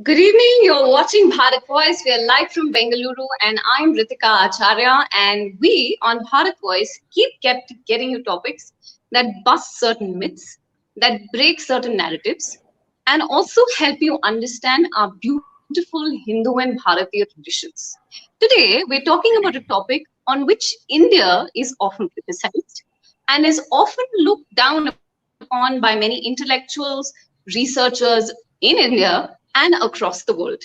Good evening. You're watching Bharat Voice. We are live from Bengaluru, and I'm Ritika Acharya. And we on Bharat Voice kept getting you topics that bust certain myths, that break certain narratives, and also help you understand our beautiful Hindu and Bharatiya traditions. Today, we're talking about a topic on which India is often criticized and is often looked down upon by many intellectuals, researchers in India and across the world.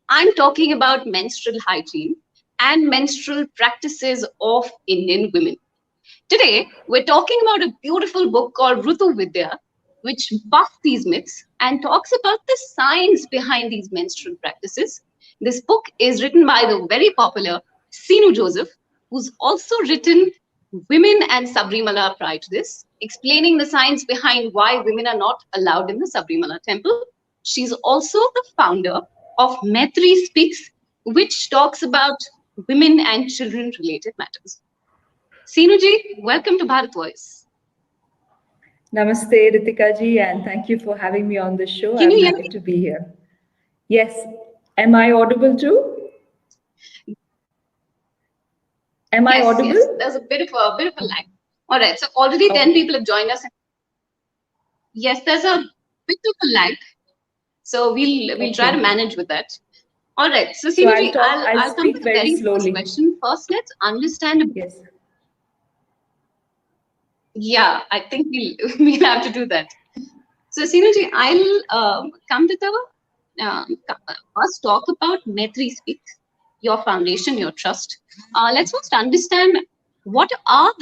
I'm talking about menstrual hygiene and menstrual practices of Indian women. Today, we're talking about a beautiful book called Ṛtu Vidyā, which busts these myths and talks about the science behind these menstrual practices. This book is written by the very popular Sinu Joseph, who's also written Women and Sabrimala prior to this, explaining the science behind why women are not allowed in the Sabrimala temple. She's also the founder of Maitri Speaks, which talks about women and children related matters. Sinuji, welcome to Bharat Voice. Namaste, Ritika ji, and thank you for having me on the show. Can I'm you hear happy me? to be here. Yes. Am I audible too? Am I Yes, audible? yes. There's a bit of a lag. All right. So already 10 people have joined us. Yes, there's a bit of a lag. So we'll try to manage with that. All right. So So Sinuji, I'll I'll come speak to the very very first slowly. question. First, let's understand. Yes. Yeah, I think we'll have to do that. So Sinuji, I'll come to the first talk about Maitri Speaks, your foundation, your trust. Let's first understand what are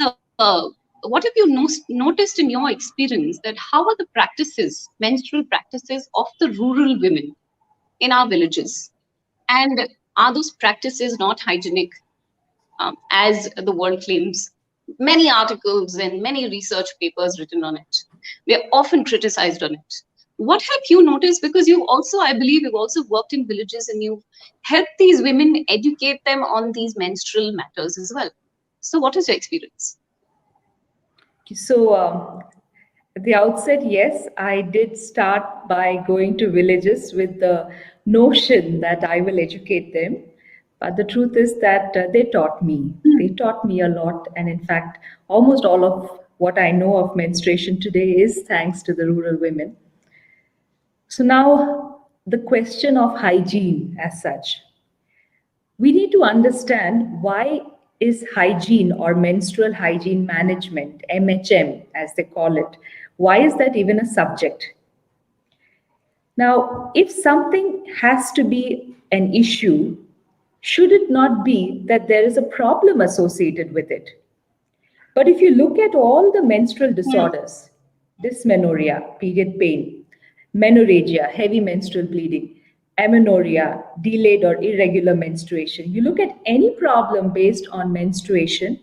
what have you noticed in your experience that how are the practices, menstrual practices of the rural women in our villages, and are those practices not hygienic as the world claims? Many articles and many research papers written on it. We are often criticized on it. What have you noticed? Because you also, I believe, you've also worked in villages and you've helped these women educate them on these menstrual matters as well. So, what is your experience? So at the outset, yes, I did start by going to villages with the notion that I will educate them. But the truth is that they taught me. They taught me a lot. And in fact, almost all of what I know of menstruation today is thanks to the rural women. So now the question of hygiene as such. We need to understand why is hygiene or menstrual hygiene management, MHM as they call it, why is that even a subject? Now, if something has to be an issue, should it not be that there is a problem associated with it? But if you look at all the menstrual disorders, dysmenorrhea, period pain, menorrhagia, heavy menstrual bleeding, amenorrhea, delayed or irregular menstruation, you look at any problem based on menstruation,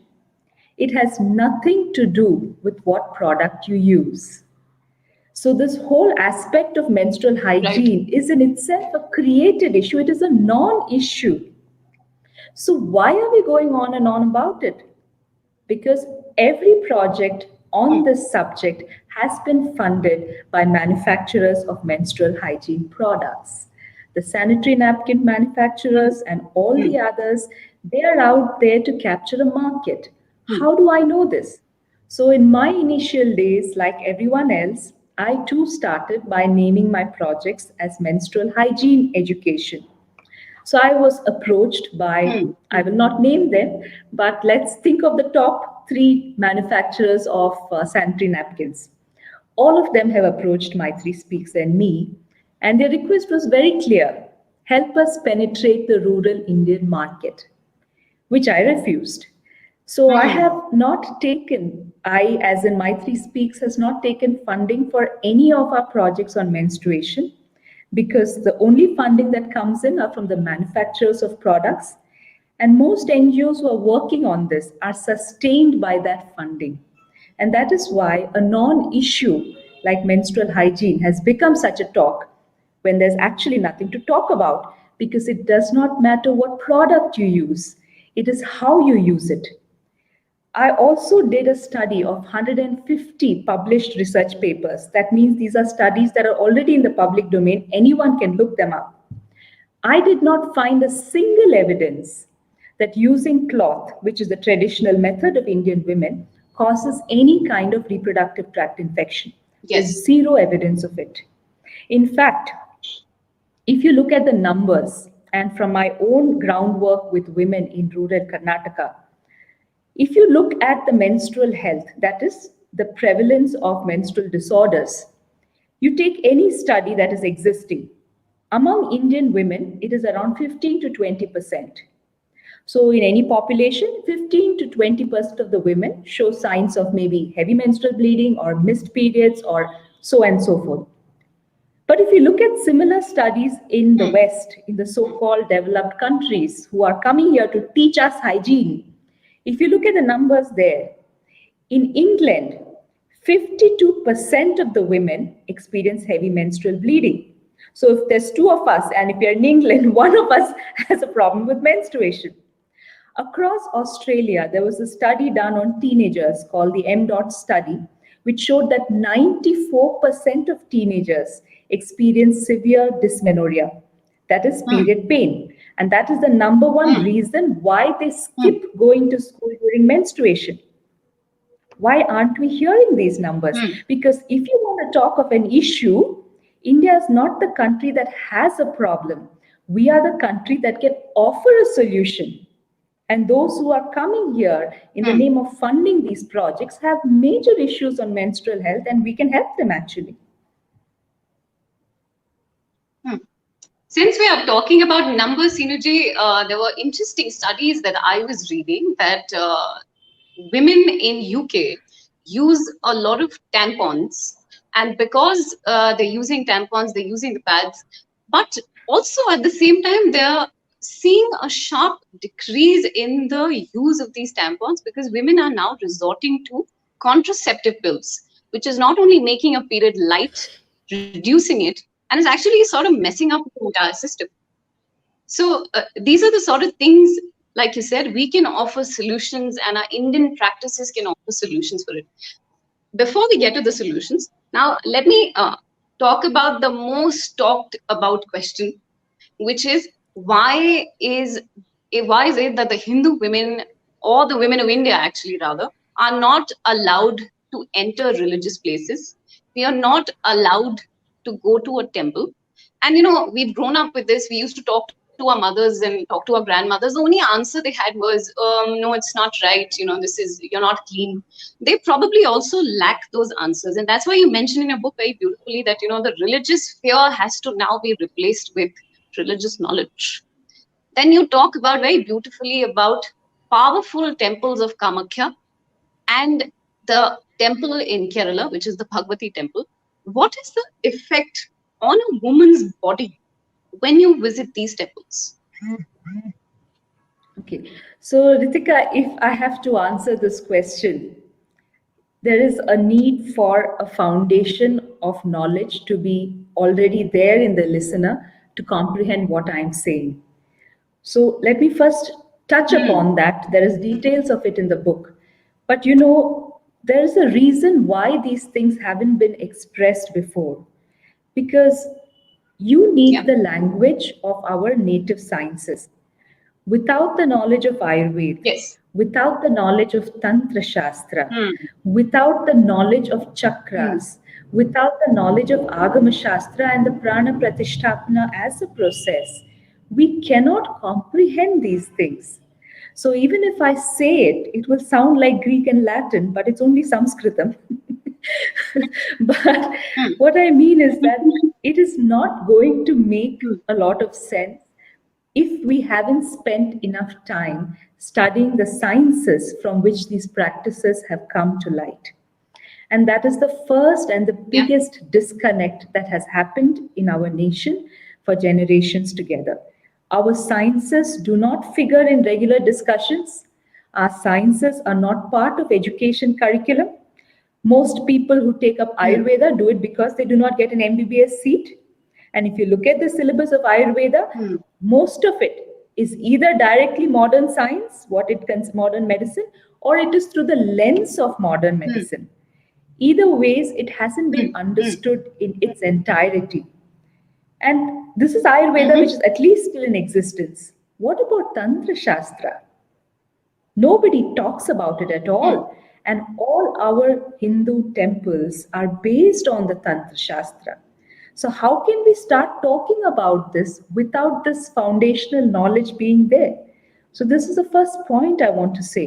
it has nothing to do with what product you use. So, this whole aspect of menstrual hygiene Right. is in itself a created issue, it is a non issue. So, why are we going on and on about it? Because every project on this subject has been funded by manufacturers of menstrual hygiene products. The sanitary napkin manufacturers and all the others, they are out there to capture a market. How do I know this? So, in my initial days, like everyone else, I too started by naming my projects as menstrual hygiene education. So I was approached by, I will not name them, but let's think of the top three manufacturers of sanitary napkins. All of them have approached Maitri Speaks and me, and their request was very clear: help us penetrate the rural Indian market, which I refused. So I have not taken, I, as in Maitri Speaks, has not taken funding for any of our projects on menstruation because the only funding that comes in are from the manufacturers of products. And most NGOs who are working on this are sustained by that funding. And that is why a non issue like menstrual hygiene has become such a talk when there's actually nothing to talk about because it does not matter what product you use, it is how you use it. I also did a study of 150 published research papers. That means these are studies that are already in the public domain. Anyone can look them up. I did not find a single evidence that using cloth, which is the traditional method of Indian women, causes any kind of reproductive tract infection. There's Yes. zero evidence of it. In fact, if you look at the numbers, and from my own groundwork with women in rural Karnataka, if you look at the menstrual health, that is the prevalence of menstrual disorders, you take any study that is existing. Among Indian women, it is around 15 to 20%. So, in any population, 15 to 20% of the women show signs of maybe heavy menstrual bleeding or missed periods or so and so forth. But if you look at similar studies in the West, in the so called developed countries who are coming here to teach us hygiene, if you look at the numbers there, in England, 52% of the women experience heavy menstrual bleeding. So if there's two of us, and if you're in England, one of us has a problem with menstruation. Across Australia, there was a study done on teenagers called the M. study, which showed that 94% of teenagers experience severe dysmenorrhea, that is period pain. And that is the number one reason why they skip going to school during menstruation. Why aren't we hearing these numbers? Because if you want to talk of an issue, India is not the country that has a problem. We are the country that can offer a solution. And those who are coming here in the name of funding these projects have major issues on menstrual health, and we can help them actually. Since we are talking about numbers, Sinuji, there were interesting studies that I was reading that women in UK use a lot of tampons, and because they're using tampons, they're using the pads, but also at the same time they're seeing a sharp decrease in the use of these tampons because women are now resorting to contraceptive pills, which is not only making a period light, reducing it, and is actually sort of messing up the entire system. So these are the sort of things, like you said, we can offer solutions, and our Indian practices can offer solutions for it. Before we get to the solutions, now let me talk about the most talked about question, which is why is it that the Hindu women, or the women of India actually rather, are not allowed to enter religious places? We are not allowed to go to a temple. And we've grown up with this. We used to talk to our mothers and talk to our grandmothers. The only answer they had was, no, it's not right. You're not clean. They probably also lack those answers. And that's why you mentioned in your book very beautifully that, the religious fear has to now be replaced with religious knowledge. Then you talk about very beautifully about powerful temples of Kamakya and the temple in Kerala, which is the Bhagwati temple. What is the effect on a woman's body when you visit these temples? Okay, so Ritika, if I have to answer this question, there is a need for a foundation of knowledge to be already there in the listener to comprehend what I'm saying. So let me first touch upon that. There is details of it in the book. But there is a reason why these things haven't been expressed before. Because you need the language of our native sciences. Without the knowledge of Ayurveda, Yes. without the knowledge of Tantra Shastra, without the knowledge of chakras, without the knowledge of Agama Shastra and the Prana pratishtha as a process, we cannot comprehend these things. So even if I say it, it will sound like Greek and Latin, but it's only Sanskritam. But what I mean is that it is not going to make a lot of sense if we haven't spent enough time studying the sciences from which these practices have come to light. And that is the first and the biggest disconnect that has happened in our nation for generations together. Our sciences do not figure in regular discussions. Our sciences are not part of education curriculum. Most people who take up Ayurveda do it because they do not get an MBBS seat. And if you look at the syllabus of Ayurveda, most of it is either directly modern science, what it considers modern medicine, or it is through the lens of modern medicine. Either ways, it hasn't been understood in its entirety. And this is Ayurveda, which is at least still in existence. What about Tantra Shastra? Nobody talks about it at all. And all our Hindu temples are based on the Tantra Shastra. So, how can we start talking about this without this foundational knowledge being there? So, this is the first point I want to say.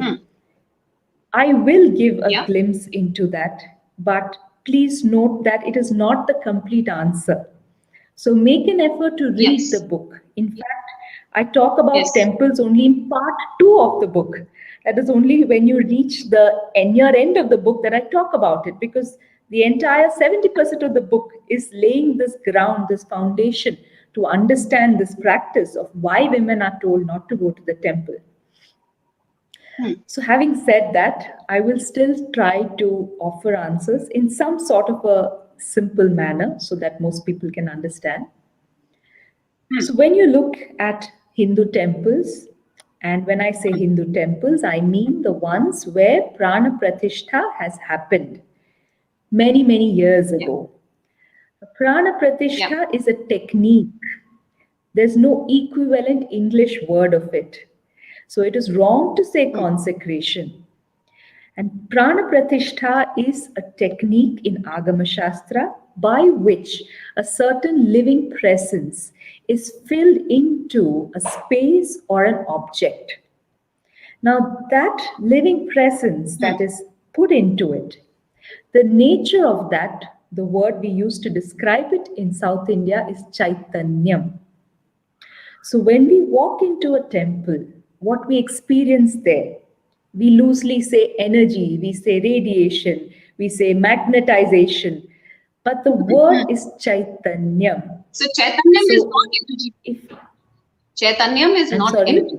I will give a Yeah. glimpse into that, but please note that it is not the complete answer. So make an effort to read the Yes. book. In fact, I talk about Yes. temples only in part 2 of the book. That is only when you reach the near end of the book that I talk about it, because the entire 70% of the book is laying this ground, this foundation to understand this practice of why women are told not to go to the temple. So, having said that, I will still try to offer answers in some sort of a simple manner so that most people can understand. So, when you look at Hindu temples, and when I say Hindu temples, I mean the ones where Prana pratishtha has happened many, many years Yeah. ago. Prana Yeah. pratishtha is a technique. There's no equivalent English word of it. So, it is wrong to say consecration. And prana pratishtha is a technique in Agama Shastra by which a certain living presence is filled into a space or an object. Now, that living presence that is put into it, the nature of that, the word we use to describe it in South India is Chaitanyam. So when we walk into a temple, what we experience there, we loosely say energy, we say radiation, we say magnetization, but the word is Chaitanyam. So Chaitanyam is not So energy. if Chaitanyam is I'm not sorry, energy.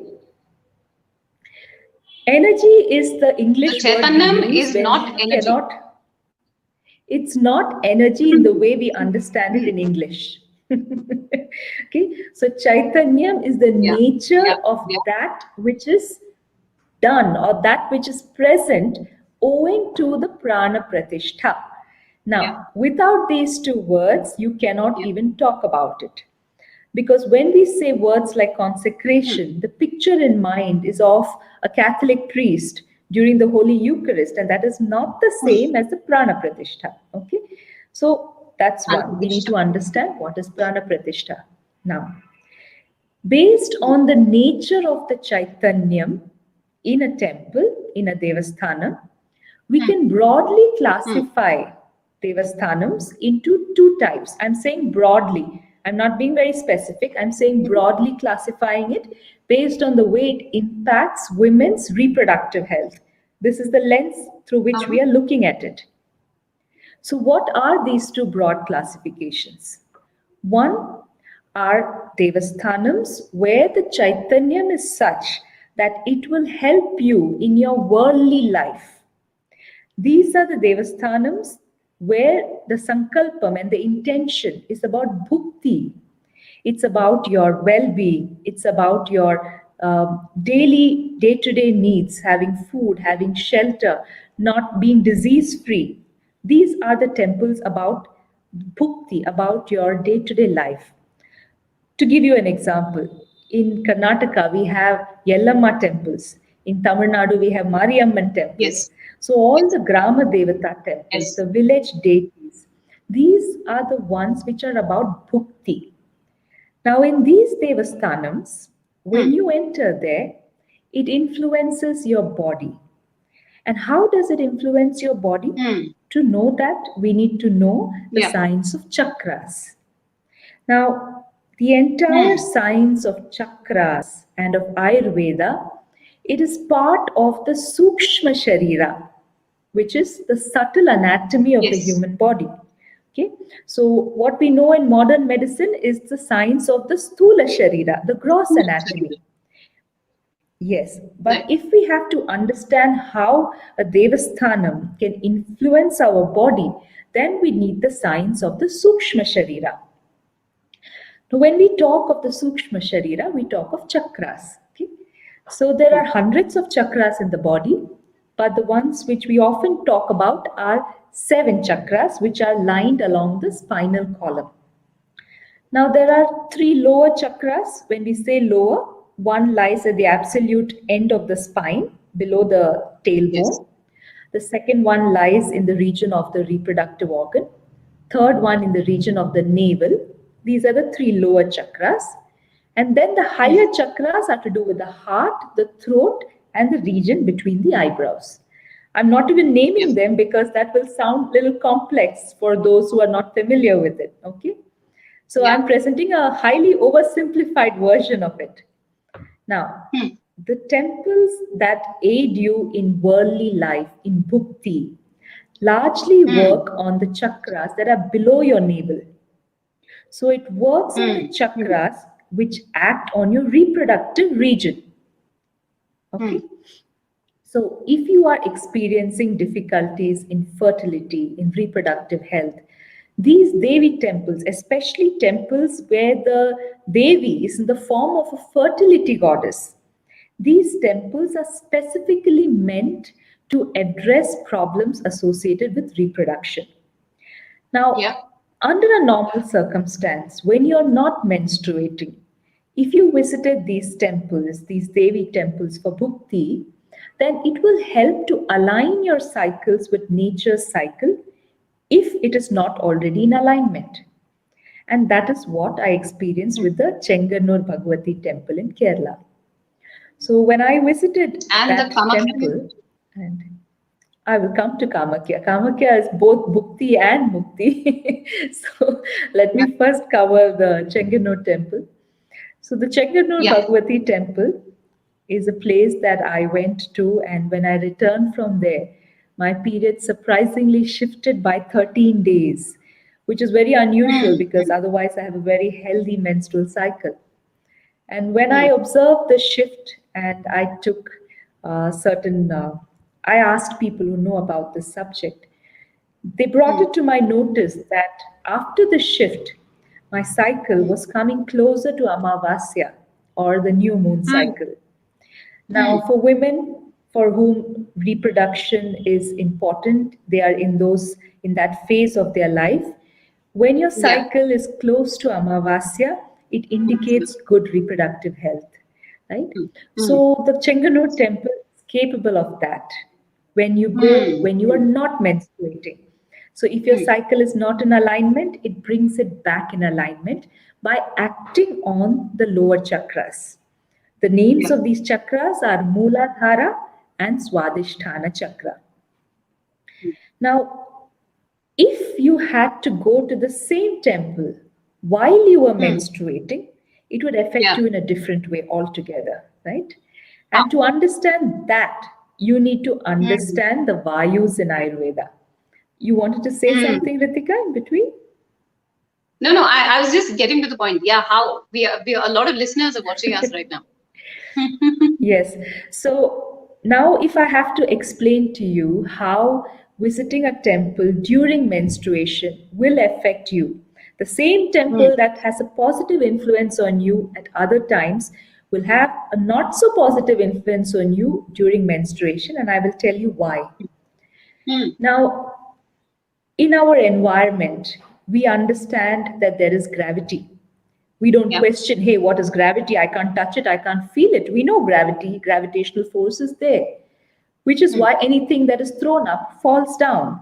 energy is the So English word we Chaitanyam use is when not we energy. cannot, it's not energy in the way we understand it in English. Okay, so Chaitanyam is the Yeah. nature Yeah. of Yeah. that which is done or that which is present owing to the prana pratishtha. Yeah. Now, without these two words, you cannot Yeah. even talk about it. Because when we say words like consecration, the picture in mind is of a Catholic priest during the Holy Eucharist, and that is not the same as the prana pratishtha. Okay, so that's one. We need Pratishtha. to understand what is prana pratishtha. Now, based on the nature of the Chaitanyam in a temple, in a Devasthanam, we can broadly classify Devasthanams into two types. I'm saying broadly. I'm not being very specific. I'm saying broadly classifying it based on the way it impacts women's reproductive health. This is the lens through which we are looking at it. So, what are these two broad classifications? One are Devasthanams, where the Chaitanyam is such that it will help you in your worldly life. These are the Devasthanams where the Sankalpam and the intention is about bhukti. It's about your well being, it's about your daily, day to day needs, having food, having shelter, not being disease free. These are the temples about bhukti, about your day to day life. To give you an example, in Karnataka we have Yellamma temples. In Tamil Nadu we have Mariamman temples. Yes. So all Yes. the Grama Devata temples, Yes. the village deities, these are the ones which are about bhukti. Now in these devasthanams, when you enter there, it influences your body. And how does it influence your body? To know that, we need to know the Yeah. science of chakras. Now, the entire science of chakras and of Ayurveda, it is part of the Sukshma Sharira, which is the subtle anatomy of the Yes. human body. Okay, so what we know in modern medicine is the science of the Sthula Sharira, the gross anatomy. Yes, but Right. if we have to understand how a Devasthanam can influence our body, then we need the science of the Sukshma Sharira. Now, when we talk of the Sukshma Sharira, we talk of chakras. Okay? So there are hundreds of chakras in the body, but the ones which we often talk about are 7 chakras which are lined along the spinal column. Now, there are three lower chakras. When we say lower, one lies at the absolute end of the spine, below the Yes. tailbone. The second one lies in the region of the reproductive organ. Third one in the region of the navel. These are the three lower chakras. And then the higher chakras are to do with the heart, the throat, and the region between the eyebrows. I'm not even naming Yes. them because that will sound a little complex for those who are not familiar with it. Okay. So Yeah. I'm presenting a highly oversimplified version of it. Now, Hmm. the temples that aid you in worldly life, in bhukti, largely Hmm. work on the chakras that are below your navel. So it works on the Hmm. Hmm. chakras which act on your reproductive region. Hmm. Okay. So, if you are experiencing difficulties in fertility, in reproductive health, these Devi temples, especially temples where the Devi is in the form of a fertility goddess, these temples are specifically meant to address problems associated with reproduction. Yeah. Now, under a normal circumstance, when you're not menstruating, if you visited these temples, these Devi temples for bhukti, then it will help to align your cycles with nature's cycle if it is not already in alignment. And that is what I experienced with the Chenganur Bhagavati temple in Kerala. So when I visited And the that Kamakya. temple, and I will come to Kamakya. Kamakya is both Bhukti and Mukti. So let Yeah. me first cover the Chenganur temple. So the Chenganur Yeah. Bhagavati temple is a place that I went to, and when I returned from there, my period surprisingly shifted by 13 days, which is very unusual Hmm. because otherwise I have a very healthy menstrual cycle. And when I Hmm. observed the shift and I took I asked people who know about this subject, they brought Hmm. it to my notice that after the shift, my cycle Hmm. was coming closer to Amavasya or the new moon Hmm. cycle. Now, Hmm. for women for whom reproduction is important, they are in that phase of their life. When your Yeah. cycle is close to Amavasya, it indicates good reproductive health, right? Hmm. Hmm. So the Chenganur temple is capable of that. Hmm. When you are Hmm. not menstruating. So if your Hmm. cycle is not in alignment, it brings it back in alignment by acting on the lower chakras. The names Yeah. of these chakras are Mooladhara and Swadhisthana chakra. Hmm. Now, if you had to go to the same temple while you were Hmm. menstruating, it would affect Yeah. you in a different way altogether, right? Ah. And to understand that, you need to Hmm. understand the Vayus in Ayurveda. You wanted to say Hmm. something, Ritika, in between? No, no, I was just getting to the point. Yeah, how a lot of listeners are watching us right now. Yes. So now, if I have to explain to you how visiting a temple during menstruation will affect you, the same Hmm. temple that has a positive influence on you at other times will have a not so positive influence on you during menstruation, and I will tell you why. Hmm. Now, in our environment, we understand that there is gravity. We don't Yeah. question, hey, what is gravity? I can't touch it, I can't feel it. We know gravity, gravitational force is there, which is Hmm. why anything that is thrown up falls down.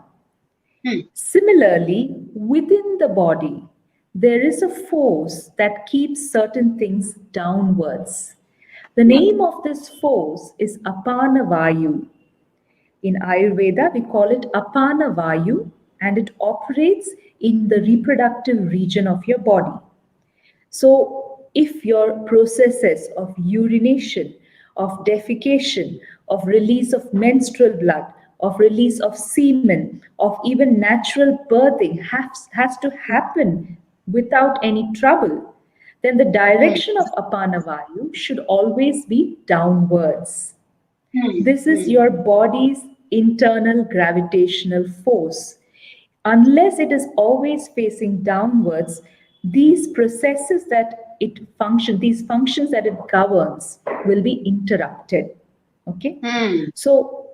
Hmm. Similarly, within the body, there is a force that keeps certain things downwards. The Yeah. name of this force is apana vayu. In Ayurveda, we call it apana vayu, and it operates in the reproductive region of your body. So, if your processes of urination, of defecation, of release of menstrual blood, of release of semen, of even natural birthing has to happen without any trouble, then the Hmm. direction of apana vayu should always be downwards. Hmm. This is Hmm. your body's internal gravitational force. Unless it is always facing downwards, these processes that these functions that it governs will be interrupted. Okay? Hmm. So,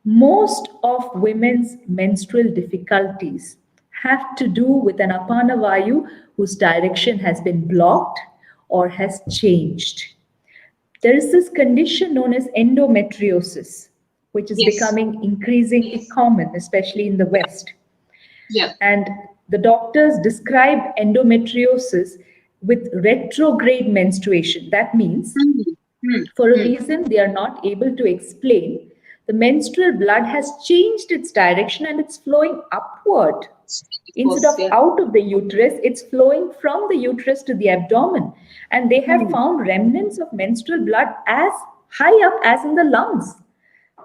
most of women's menstrual difficulties have to do with an apana vayu whose direction has been blocked or has changed. There is this condition known as endometriosis, which is Yes. becoming increasingly common, especially in the West. Yeah. And the doctors describe endometriosis with retrograde menstruation. That means, Hmm. Hmm. for a Hmm. reason they are not able to explain, the menstrual blood has changed its direction and it's flowing upward. Of Instead course. of Yeah. out of the uterus, it's flowing from the uterus to the abdomen. And they have Hmm. found remnants of menstrual blood as high up as in the lungs.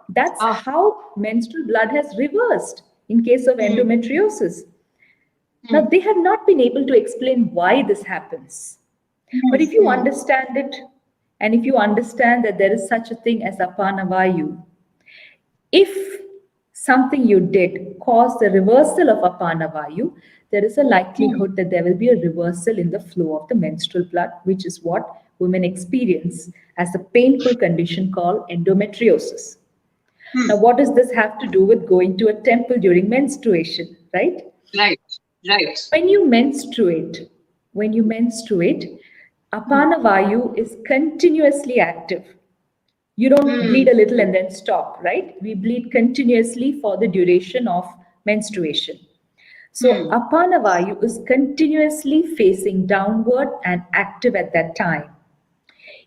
That's Ah. how menstrual blood has reversed in case of Hmm. endometriosis. Now, Hmm. they have not been able to explain why this happens. Hmm. But if you Hmm. understand it, and if you understand that there is such a thing as apana vayu, if something you did caused the reversal of apana vayu, there is a Hmm. likelihood that there will be a reversal in the flow of the menstrual blood, which is what women experience as a painful condition called endometriosis. Hmm. Now, what does this have to do with going to a temple during menstruation, right? Right. Right. When you menstruate, when you menstruate, Hmm. apana vayu is continuously active. You don't Hmm. bleed a little and then stop, right? We bleed continuously for the duration of menstruation. So Hmm. apana vayu is continuously facing downward and active at that time.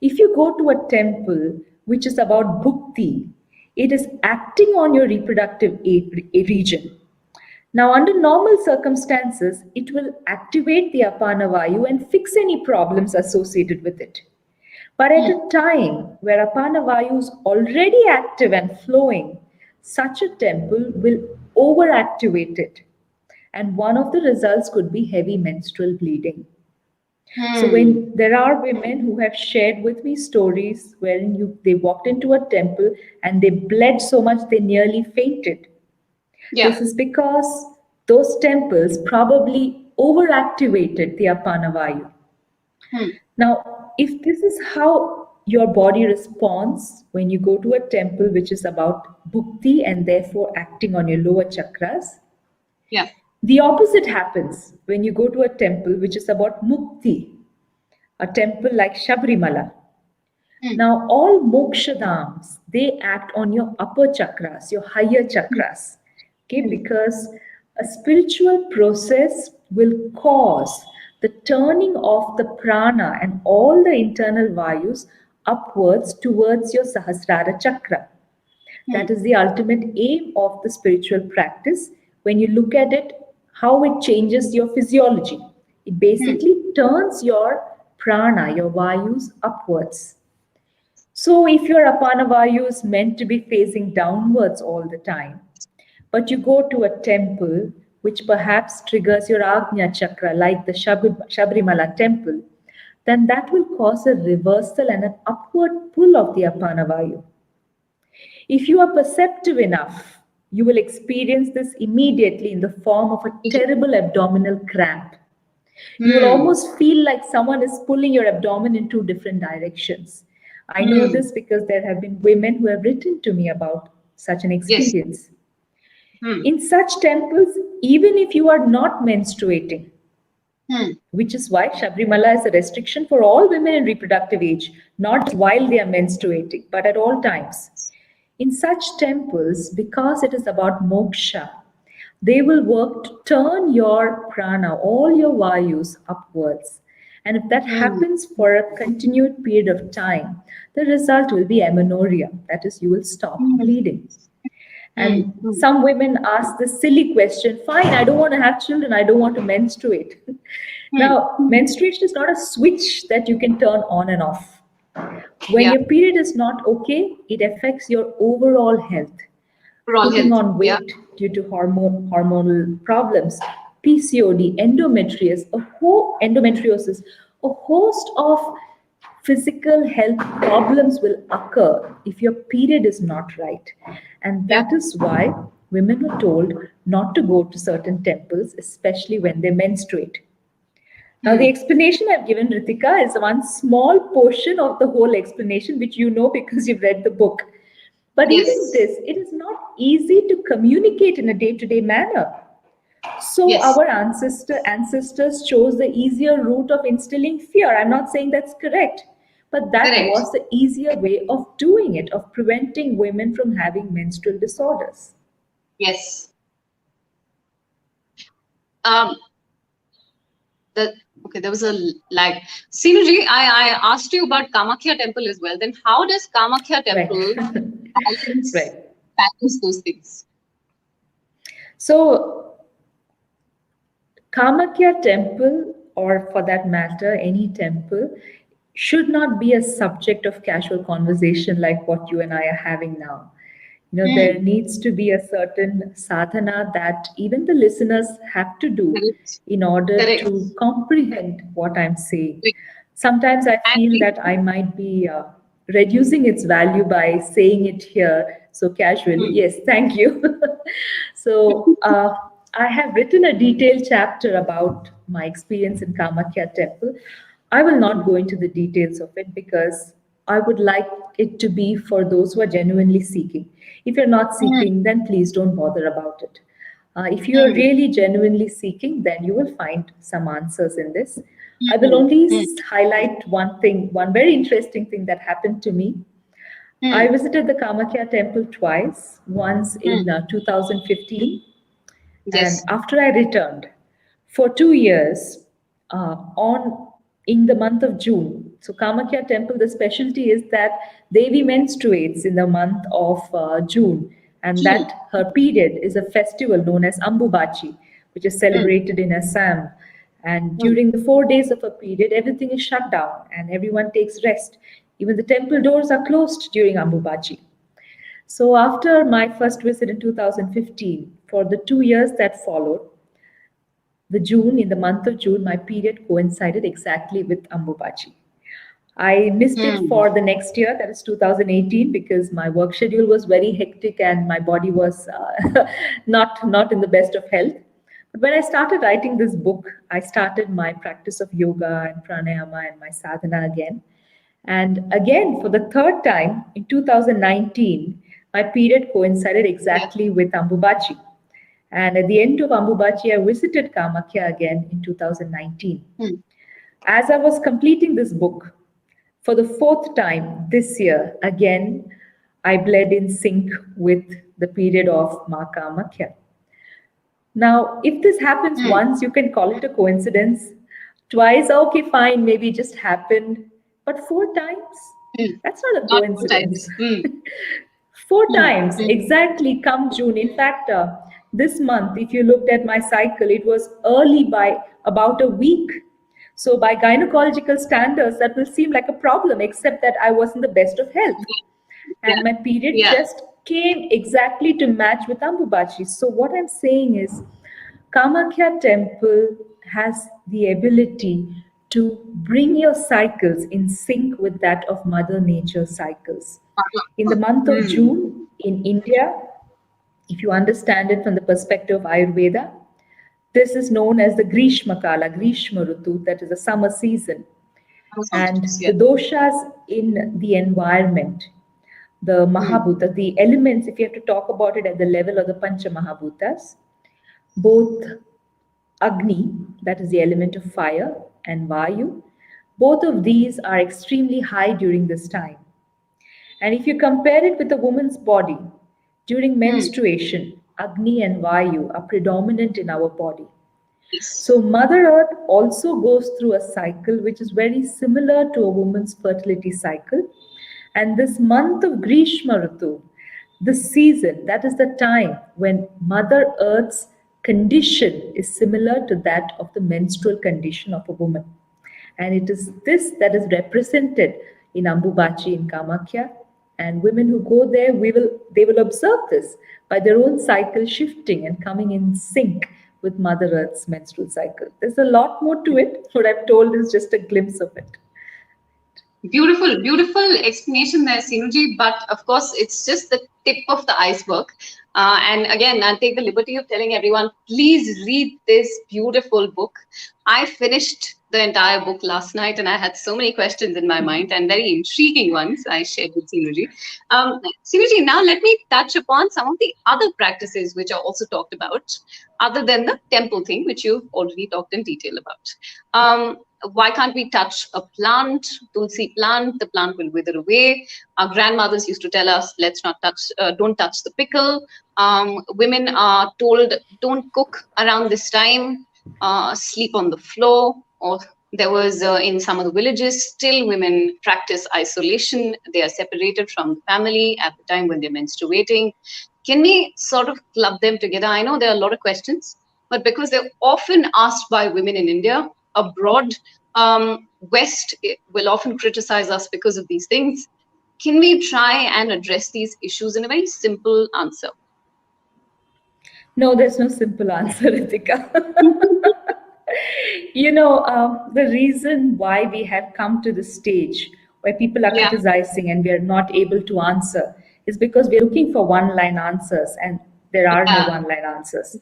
If you go to a temple which is about bhukti, it is acting on your reproductive region. Now, under normal circumstances, it will activate the apana vayu and fix any problems associated with it. But at Hmm. a time where apana vayu is already active and flowing, such a temple will overactivate it. And one of the results could be heavy menstrual bleeding. So Hmm. when there are women who have shared with me stories wherein they walked into a temple and they bled so much they nearly fainted. Yeah. This is because those temples probably overactivated the apana vayu. Hmm. Now, if this is how your body responds when you go to a temple which is about bhukti and therefore acting on your lower chakras, Yeah. the opposite happens when you go to a temple which is about mukti, a temple like Shabrimala. Hmm. Now, all moksha dhams, they act on your upper chakras, your higher Hmm. chakras. Okay, Hmm. because a spiritual process will cause the turning of the prana and all the internal vayus upwards towards your Sahasrara chakra. Hmm. That is the ultimate aim of the spiritual practice. When you look at it, how it changes your physiology. It Hmm. basically turns your prana, your vayus upwards. So, if your apana vayu is meant to be facing downwards all the time, but you go to a temple which perhaps triggers your Agnya chakra, like the Shabrimala temple, then that will cause a reversal and an upward pull of the apana vayu. If you are perceptive enough, you will experience this immediately in the form of a Yeah. terrible abdominal cramp. You will Hmm. almost feel like someone is pulling your abdomen in two different directions. I know Hmm. this because there have been women who have written to me about such an Yes. experience. Hmm. In such temples, even if you are not menstruating, Hmm. which is why Shabrimala is a restriction for all women in reproductive age, not just while they are menstruating, but at all times. In such temples, because it is about moksha, they will work to turn your prana, all your vayus upwards. And if that Hmm. happens for a continued period of time, the result will be amenorrhea. That is, you will stop Hmm. bleeding. Hmm. And Hmm. some women ask the silly question, fine, I don't want to have children, I don't want to menstruate. Hmm. Now, menstruation is not a switch that you can turn on and off. When Yeah. your period is not okay, it affects your overall health. Overall Putting health. on Yeah. weight due to hormonal problems, PCOD, endometriosis, a host of physical health problems will occur if your period is not right. And Yeah. that is why women are told not to go to certain temples, especially when they menstruate. Now, the Hmm. explanation I've given, Ritika, is one small portion of the whole explanation, which you know because you've read the book. But even Yes. this, it is not easy to communicate in a day to day manner. So Yes, our ancestors chose the easier route of instilling fear. I'm not saying that's correct, but that correct. was the easier way of doing it, of preventing women from having menstrual disorders. Yes. Um, the okay, there was a lag. Sinuji, I asked you about Kamakya temple as well. Then how does Kamakya Right. temple balance Right. balance those things? So Kamakya temple, or for that matter, any temple, should not be a subject of casual conversation like what you and I are having now. There Hmm. needs to be a certain sadhana that even the listeners have to do Correct. in order Correct. to comprehend what I'm saying. Correct. Sometimes I I feel agree. that I might be reducing its value by saying it here so casually. Hmm. Yes, thank you. So, I have written a detailed chapter about my experience in Kamakya temple. I will not go into the details of it because I would like it to be for those who are genuinely seeking. If you're not Hmm. seeking, then please don't bother about it. If you are Hmm. really genuinely seeking, then you will find some answers in this. I will Hmm. only Hmm. highlight one thing, one very interesting thing that happened to me. I Hmm. visited the Kamakya temple twice, once Hmm. in 2015, and Yes. after I returned for 2 years, on in the month of June. So Kamakya temple, the specialty is that Devi menstruates in the month of June, and Hmm. that her period is a festival known as Ambubachi, which is Hmm. celebrated in Assam. And Hmm. during the 4 days of her period, everything is shut down and everyone takes rest. Even the temple doors are closed during Ambubachi. So, after my first visit in 2015, for the 2 years that followed, in the month of June, my period coincided exactly with Ambubachi. I missed it Hmm. for the next year, that is 2018, because my work schedule was very hectic and my body was not in the best of health. But when I started writing this book, I started my practice of yoga and pranayama and my sadhana again. And again, for the third time in 2019, my period coincided Yeah. exactly with Ambubachi. And at the end of Ambubachi, I visited Kamakya again in 2019. Hmm. As I was completing this book, for the fourth time this year, again, I bled in sync with the period of Ma Kamakya. Now, if this happens Hmm. once, you can call it a coincidence. Twice, okay, fine, maybe it just happened. But four times, Hmm. that's not a Not two coincidence. times. Hmm. Four Hmm. times, Hmm. exactly come June. In fact, this month, if you looked at my cycle, it was early by about a week. So, by gynecological standards, that will seem like a problem, except that I was in the best of health. Yeah. And my period Yeah. just came exactly to match with Ambubachi. So, what I'm saying is, Kamakya temple has the ability to bring your cycles in sync with that of Mother Nature's cycles. In the month of Hmm. June in India, if you understand it from the perspective of Ayurveda, this is known as the Grishma Kala, Grishma Rutu, that is the summer season. Contraceptives. And Yeah. the doshas in the environment, the Hmm. Mahabhuta, the elements, if you have to talk about it at the level of the Pancha Mahabhutas, both Agni, that is the element of fire, and Vayu, both of these are extremely high during this time. And if you compare it with a woman's body, during Hmm. menstruation, Agni and Vayu are predominant in our body. Yes. So, Mother Earth also goes through a cycle which is very similar to a woman's fertility cycle. And this month of Grishma Ritu, this season, that is the time when Mother Earth's condition is similar to that of the menstrual condition of a woman. And it is this that is represented in Ambubachi in Kamakya. And women who go there, they will observe this by their own cycle shifting and coming in sync with Mother Earth's menstrual cycle. There's a lot more to it. What I've told is just a glimpse of it. Beautiful, beautiful explanation there, Sinuji. But of course, it's just the tip of the iceberg. And again, I'll take the liberty of telling everyone, please read this beautiful book. I finished the entire book last night and I had so many questions in my mind and very intriguing ones I shared with Sinuji. Sinuji, now let me touch upon some of the other practices which are also talked about, other than the temple thing, which you've already talked in detail about. Why can't we touch a plant, tulsi plant? The plant will wither away. Our grandmothers used to tell us, let's not touch, don't touch the pickle. Women are told, don't cook around this time, sleep on the floor. Or there was, in some of the villages, still women practice isolation. They are separated from the family at the time when they're menstruating. Can we sort of club them together? I know there are a lot of questions, but because they're often asked by women in India, abroad, West will often criticize us because of these things. Can we try and address these issues in a very simple answer? No, there's no simple answer, Ritika. The reason why we have come to the stage where people are Yeah. criticizing and we are not able to answer is because we're looking for one line answers, and there are no Yeah. one line answers.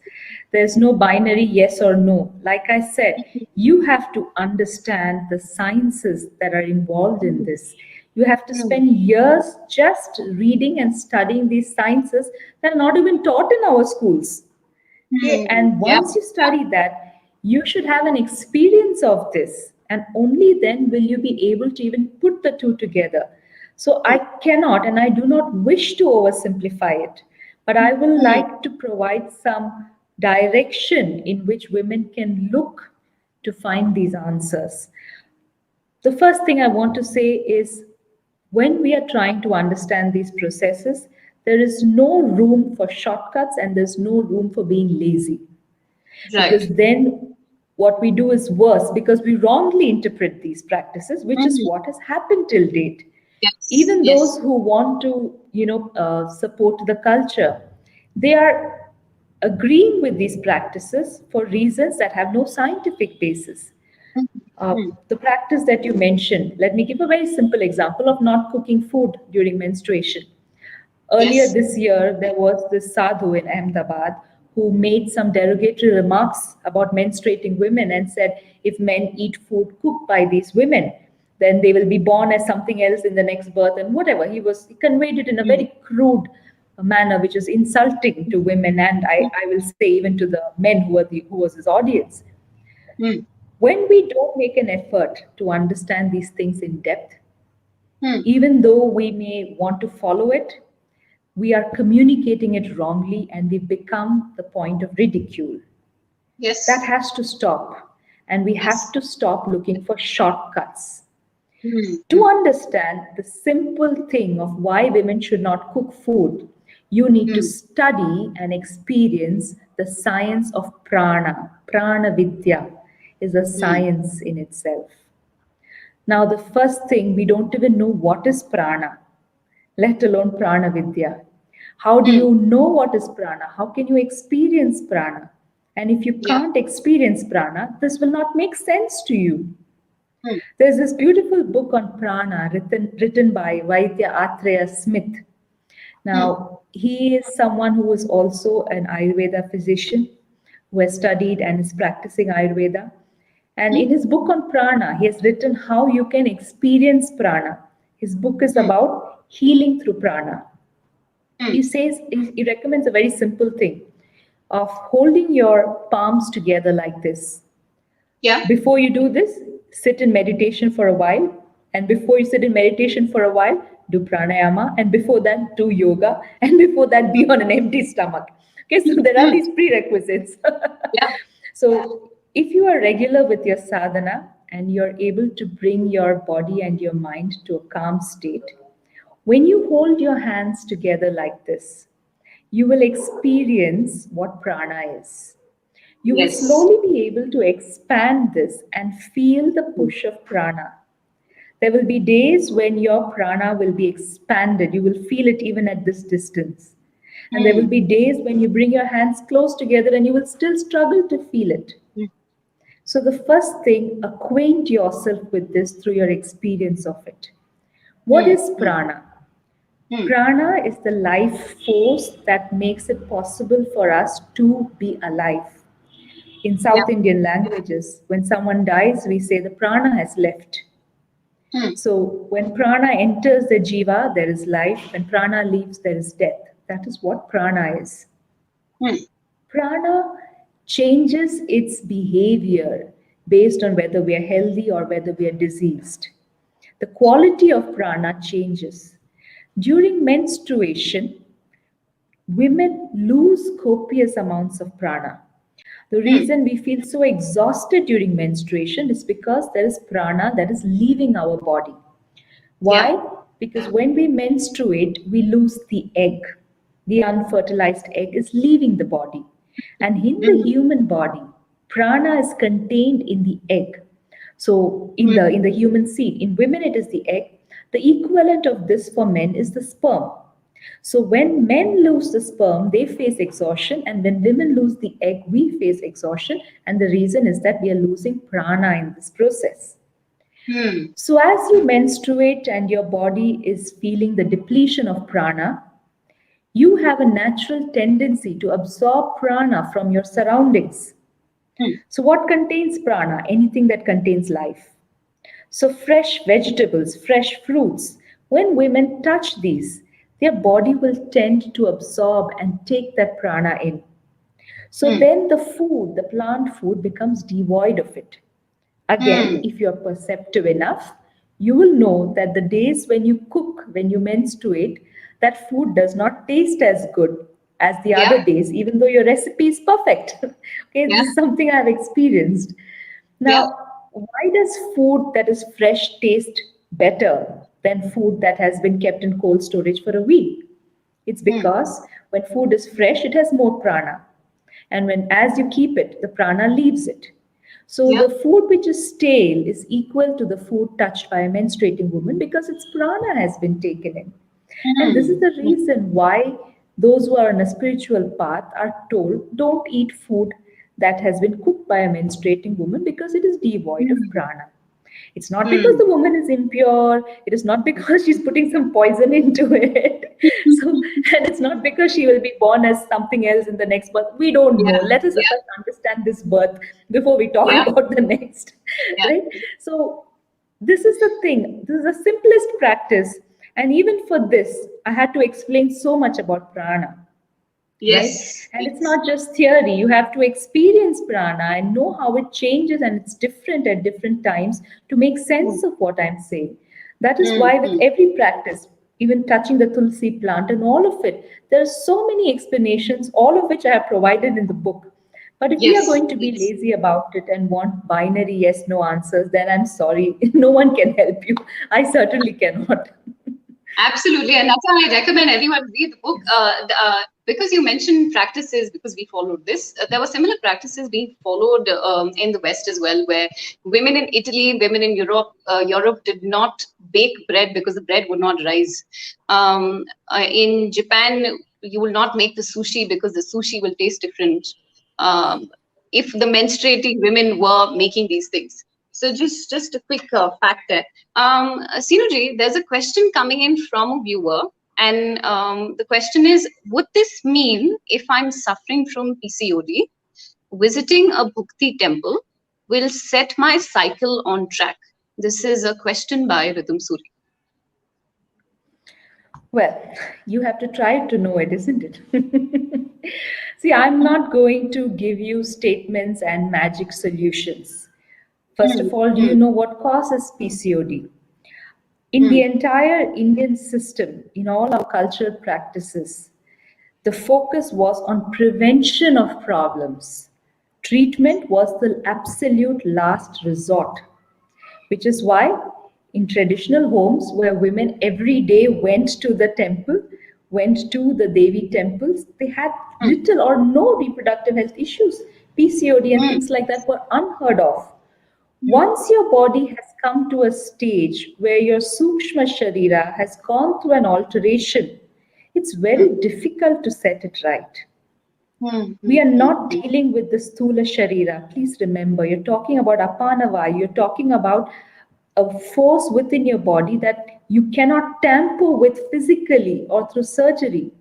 There's no binary yes or no. Like I said, you have to understand the sciences that are involved in this. You have to Hmm. spend years just reading and studying these sciences that are not even taught in our schools. Okay, Hmm. and Yeah. once you study that, you should have an experience of this, and only then will you be able to even put the two together. So I cannot and I do not wish to oversimplify it, but I will Hmm. like to provide some direction in which women can look to find these answers. The first thing I want to say is when we are trying to understand these processes, there is no room for shortcuts and there's no room for being lazy. Right. Because then what we do is worse because we wrongly interpret these practices, which is Hmm. what has happened till date. Yes. Even Yes. those who want to, support the culture, they are agreeing with these practices for reasons that have no scientific basis. Hmm. Uh, Hmm. the practice that you mentioned, let me give a very simple example of not cooking food during menstruation. Earlier Yes. this year, there was this sadhu in Ahmedabad who made some derogatory remarks about menstruating women and said if men eat food cooked by these women, then they will be born as something else in the next birth and whatever. He conveyed it in a Hmm. very crude manner, which is insulting to women and I will say even to the men who was his audience. Hmm. When we don't make an effort to understand these things in depth, Hmm. even though we may want to follow it, we are communicating it wrongly and we become the point of ridicule. That Yes. has to stop. And we have Yes. to stop looking for shortcuts. Hmm. To understand the simple thing of why women should not cook food, you need to Hmm. study and experience the science of prana. Prana Vidya is a Hmm. science in itself. Now, the first thing, we don't even know what is prana, let alone prana vidya. How do Hmm. you know what is prana? How can you experience prana? And if you Yeah. can't experience prana, this will not make sense to you. Hmm. There's this beautiful book on prana written by Vaidya Atreya Smith. Hmm. Now, he is someone who is also an Ayurveda physician who has studied and is practicing Ayurveda. And in Hmm. his book on prana, he has written how you can experience prana. His book is Hmm. about healing through prana. Hmm. He says he recommends a very simple thing of holding your palms together like this. Yeah. Before you do this, sit in meditation for a while. And before you sit in meditation for a while, do pranayama. And before that, do yoga. And before that, be on an empty stomach. Okay, so there are Hmm. these prerequisites. Yeah. So if you are regular with your sadhana and you're able to bring your body and your mind to a calm state, when you hold your hands together like this, you will experience what prana is. You will Yes. slowly be able to expand this and feel the Hmm. push of prana. There will be days when your prana will be expanded. You will feel it even at this distance. And there will Hmm. be days when you bring your hands close together and you will still struggle to feel it. Hmm. So, the first thing, acquaint yourself with this through your experience of it. What Hmm. is Hmm. prana? Hmm. Prana is the life force that makes it possible for us to be alive. In Yeah. South Indian languages, when someone dies, we say the prana has left. Hmm. So when prana enters the jiva, there is life. When prana leaves, there is death. That is what prana is. Hmm. Prana changes its behavior based on whether we are healthy or whether we are diseased. The quality of prana changes. During menstruation, women lose copious amounts of prana. The Hmm. reason we feel so exhausted during menstruation is because there is prana that is leaving our body. Yeah. Why? Because when we menstruate, we lose the egg. The unfertilized egg is leaving the body. And in the Hmm. human body, prana is contained in the egg. So Hmm. in the human seed, in women it is the egg. The equivalent of this for men is the sperm. So when men lose the sperm, they face exhaustion, and when women lose the egg, we face exhaustion. And the reason is that we are losing prana in this process. Hmm. So, as you menstruate and your body is feeling the depletion of prana, you have a natural tendency to absorb prana from your surroundings. Hmm. So, what contains prana? Anything that contains life. So, fresh vegetables, fresh fruits, when women touch these, their body will tend to absorb and take that prana in. So, Hmm. then the food, the plant food, becomes devoid of it. Again, Hmm. if you're perceptive enough, you will know that the days when you cook, when you menstruate, that food does not taste as good as the Yeah. other days, even though your recipe is perfect. Okay, Yeah. this is something I've experienced. Yeah. Now, why does food that is fresh taste better than food that has been kept in cold storage for a week? It's Hmm. because when food is fresh, it has more prana. And when as you keep it, the prana leaves it. So Yeah. the food which is stale is equal to the food touched by a menstruating woman because its prana has been taken in. And this is Hmm. the Hmm. reason why those who are on a spiritual path are told don't eat food that has been cooked by a menstruating woman because it is devoid of Hmm. prana. It's not because Hmm. the woman is impure, it is not because she's putting some poison into it. So, and it's not because she will be born as something else in the next birth. We don't know. Yeah. Let us Yeah. first understand this birth before we talk Yeah. about the next. Yeah. Right? So, this is the thing. This is the simplest practice. And even for this, I had to explain so much about prana, right? Yes. And it's Yes. not just theory. You have to experience prana and know how it changes and it's different at different times to make Hmm. sense of what I'm saying. That is Hmm. why with Hmm. every practice, even touching the tulsi plant and all of it, there are so many explanations, all of which I have provided in the book. But if we are Yes. going to be Yes. lazy about it and want binary yes no answers, then I'm sorry, no one can help you. I certainly cannot. Absolutely, and that's why I recommend everyone read the book. Because you mentioned practices, because we followed this. There were similar practices being followed in the West as well, where women in Italy, women in Europe did not bake bread because the bread would not rise. In Japan, you will not make the sushi because the sushi will taste different. Um, if the menstruating women were making these things. So just a quick fact there. Sinuji, there's a question coming in from a viewer, and the question is: would this mean if I'm suffering from PCOD, visiting a Bhukti temple will set my cycle on track? This is a question by Rhythm Suri. Well, you have to try to know it, isn't it? See, I'm not going to give you statements and magic solutions. First Hmm. of all, do you Hmm. know what causes PCOD? In Hmm. the entire Indian system, in all our cultural practices, the focus was on prevention of problems. Treatment was the absolute last resort, which is why in traditional homes where women every day went to the temple, went to the Devi temples, they had Hmm. little or no reproductive health issues. PCOD and Hmm. things like that were unheard of. Hmm. Once your body has come to a stage where your Sukshma Sharira has gone through an alteration, it's Hmm. very difficult to set it right. Hmm. We Hmm. are Hmm. not dealing with the Sthula Sharira. Please remember, you're talking about apana vayu, you're talking about a force within your body that you cannot tamper with physically or through surgery.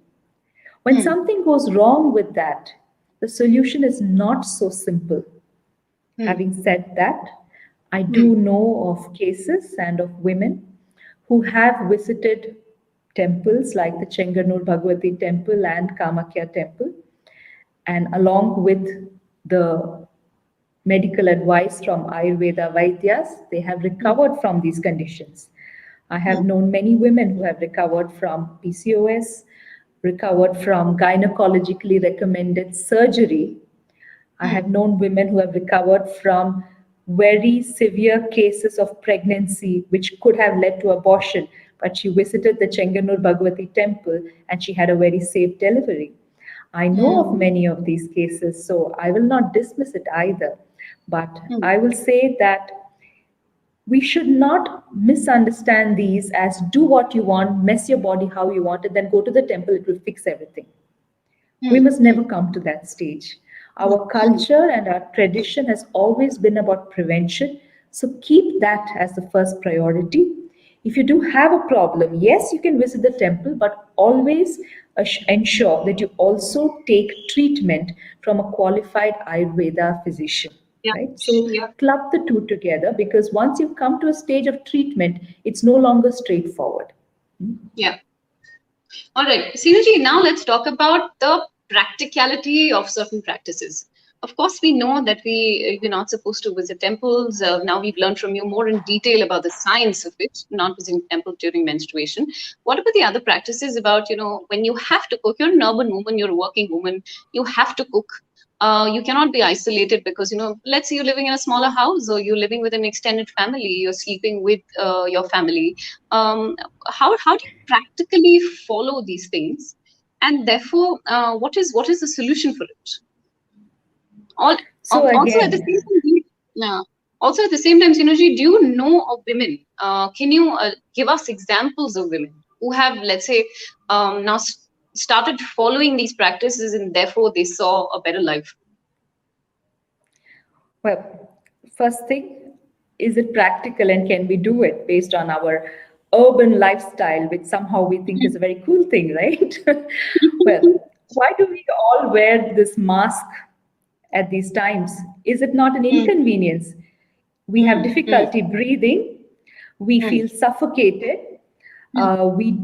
When Hmm. something goes wrong with that, the solution is not so simple. Hmm. Having said that, I Hmm. do know of cases and of women who have visited temples like the Chenganur Bhagavati temple and Kamakya temple, and along with the medical advice from Ayurveda Vaidyas, they have Hmm. recovered from these conditions. I have Hmm. known many women who have recovered from PCOS, recovered from gynecologically recommended surgery. I Hmm. have known women who have recovered from very severe cases of pregnancy, which could have led to abortion, but she visited the Chenganur Bhagavati temple and she had a very safe delivery. I know of Hmm. many of these cases, so I will not dismiss it either. But Hmm. I will say that we should not misunderstand these as do what you want, mess your body how you want, and then go to the temple, it will fix everything. We Hmm. must Hmm. never come to that stage. Hmm. Our culture and our tradition has always been about prevention. So keep that as the first priority. If you do have a problem, yes, you can visit the temple, but always ensure that you also take treatment from a qualified Ayurveda physician. Yeah. Right? So Yeah. club the two together because once you come to a stage of treatment, it's no longer straightforward. Yeah. All right, Sinuji, now let's talk about the practicality of certain practices. Of course, we know that we're not supposed to visit temples. Now we've learned from you more in detail about the science of it, not visiting temple during menstruation. What about the other practices about, when you have to cook? You're an urban woman, you're a working woman, you have to cook. You cannot be isolated because, let's say you're living in a smaller house or you're living with an extended family, you're sleeping with your family. How do you practically follow these things, and therefore what is the solution for it? All, So also at the same again, time, also at the same time, Synergy, do you know of women? Can you give us examples of women who have, let's say, now started following these practices and therefore they saw a better life? well, first thing, is it practical and can we do it based on our urban lifestyle, which somehow we think is a very cool thing, right? Well, why do we all wear this mask at these times? Is it not an Hmm. inconvenience? We have Hmm. Hmm. difficulty breathing, we Hmm. feel suffocated. Hmm. We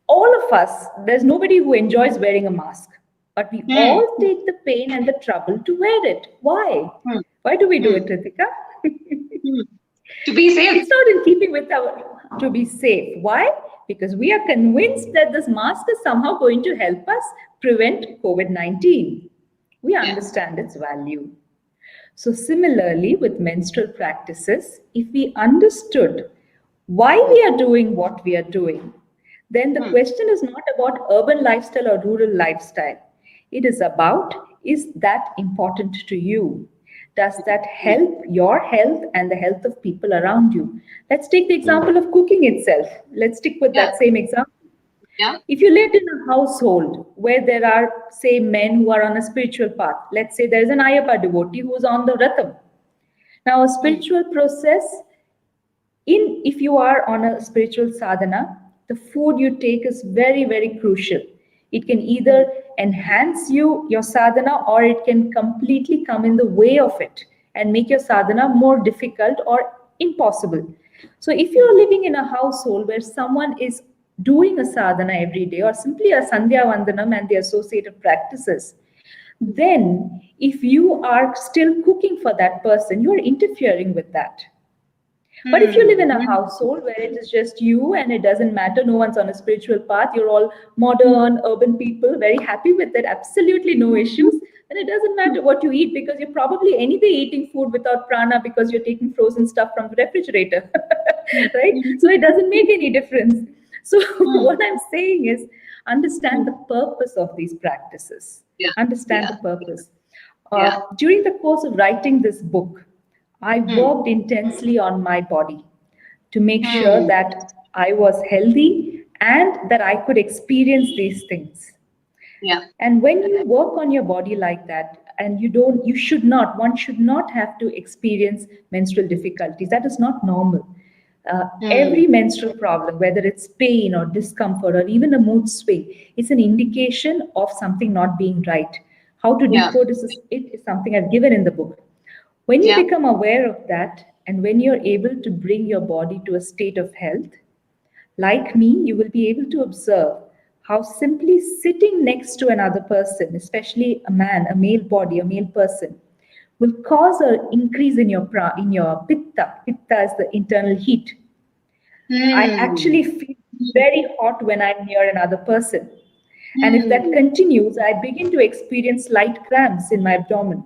all of us, there's nobody who enjoys wearing a mask, but we Hmm. all take the pain and the trouble to wear it. Why? Hmm. Why do we do Hmm. it, Ritika? Hmm. To be safe. It's not in keeping with our to be safe. Why? Because we are convinced that this mask is somehow going to help us prevent COVID 19. We Yeah. understand its value. So, similarly, with menstrual practices, if we understood why Hmm. we are doing what we are doing, then the Hmm. question is not about urban lifestyle or rural lifestyle. It is about, is that important to you? Does that Hmm. help your health and the health of people around you? Let's take the Hmm. example of cooking itself. Let's stick with Yeah. that same example. Yeah. If you lived in a household where there are, say, men who are on a spiritual path, let's say there's an Ayappa devotee who's on the Ratham. Now, a Hmm. spiritual process, in if you are on a spiritual sadhana, the food you take is very, very crucial. It can either Hmm. enhance your sadhana or it can completely come in the way of it and make your sadhana more difficult or impossible. So if you Hmm. are living in a household where someone is doing a sadhana every day or simply a sandhya vandanam and the associated practices, then if you are still cooking for that person, you are interfering with that. But if you live Hmm. in a Hmm. household where it is just you and it doesn't matter, no one's on a spiritual path, you're all Hmm. modern, urban people, very happy with it, absolutely no issues, then it doesn't matter what you eat because you're probably anyway eating food without prana because you're taking frozen stuff from the refrigerator, Hmm. right? So it doesn't make any difference. So Hmm. what I'm saying is understand Hmm. the purpose of these practices. Yeah. Understand Yeah. the purpose. Yeah. During the course of writing this book, I Hmm. worked intensely on my body to make sure Hmm. that I was healthy and that I could experience these things. Yeah. And when you work on your body like that, and you should not, one should not have to experience menstrual difficulties. That is not normal. Hmm. Every menstrual problem, whether it's pain or discomfort or even a mood swing, is an indication of something not being right. How to Yeah. decode it is something I've given in the book. When you Yeah. become aware of that, and when you're able to bring your body to a state of health, like me, you will be able to observe how simply sitting next to another person, especially a man, a male body, a male person, will cause an increase in in your pitta. Pitta is the internal heat. I Hmm. actually feel very hot when I'm near another person. And if that Hmm. continues, I begin to experience slight cramps in my abdomen.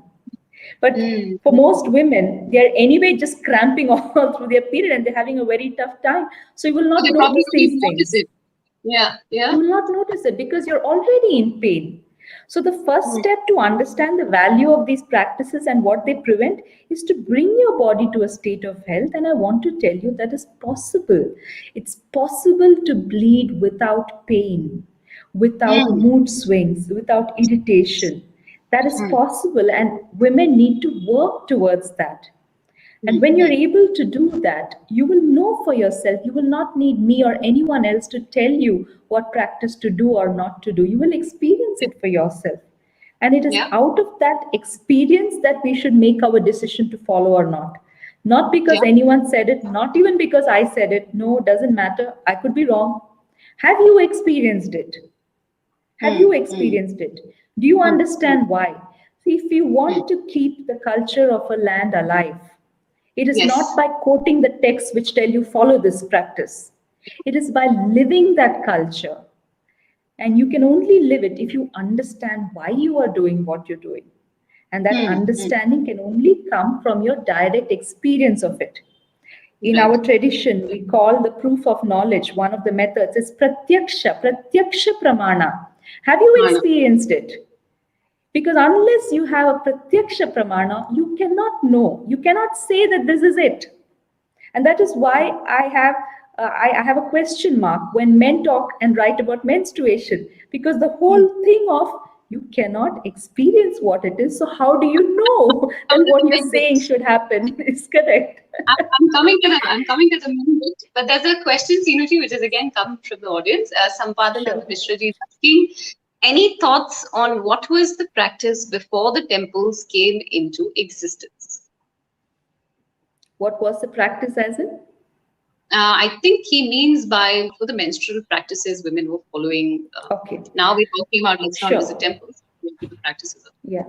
But Hmm. for most women, they're anyway just cramping all through their period and they're having a very tough time. So you will So not they probably notice don't these even notice things. it. Yeah. You Yeah. will not notice it because you're already in pain. So, the first Hmm. step to understand the value of these practices and what they prevent is to bring your body to a state of health. And I want to tell you that is possible. It's possible to bleed without pain, without Hmm. mood swings, without irritation. That is Hmm. possible, and women need to work towards that. And Hmm. when you're Hmm. able to do that, you will know for yourself. You will not need me or anyone else to tell you what practice to do or not to do. You will experience it for yourself. And it is Yeah. out of that experience that we should make our decision to follow or not. Not because Yeah. anyone said it, not even because I said it. No, it doesn't matter. I could be wrong. Have you experienced it? Have Hmm. you Hmm. experienced it? Do you Hmm. Hmm. understand why? See, if you Hmm. want to keep the culture of a land alive, it is not Yes. by quoting the texts which tell you follow this practice. It is by living that culture. And you can only live it if you understand why you are doing what you're doing. And that Hmm. Hmm. understanding can only come from your direct experience of it. In our Right. tradition, we call the proof of knowledge, one of the methods is pratyaksha pramana. Have you I know. experienced it? Because unless you have a pratyaksha pramana, you cannot know. You cannot say that this is it. And that is why I have a question mark when men talk and write about menstruation, because the Hmm. whole thing of you cannot experience what it is, so how do you know Come that to what the you're main bit. saying should happen is correct? I'm coming to the main bit. But there's a question, Sinuji, which is again come from the audience. Sampadan Sure. Mishra is asking, any thoughts on what was the practice before the temples came into existence? What was the practice as in? I think he means by for the menstrual practices women were following. Okay, Now we're talking about let's not visit sure. temples, the practices. Yeah.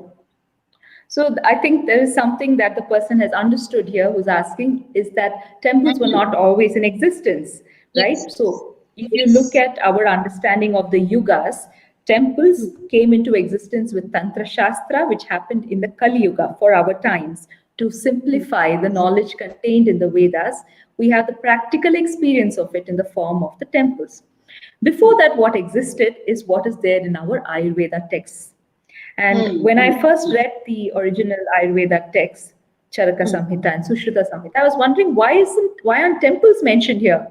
So I think there is something that the person has understood here who's asking is that temples were Mhm. not always in existence, Yes. right? So if you look Yes. at our understanding of the yugas, temples Hmm. came into existence with Tantra Shastra, which happened in the Kali Yuga for our times. To Hmm. simplify the knowledge contained in the Vedas, we have the practical experience of it in the form of the temples. Before Hmm. that, what existed is what is there in our Ayurveda texts. And Hmm. when Hmm. I first read the original Ayurveda text, Charaka Hmm. Samhita and Sushruta Samhita, I was wondering why aren't temples mentioned here?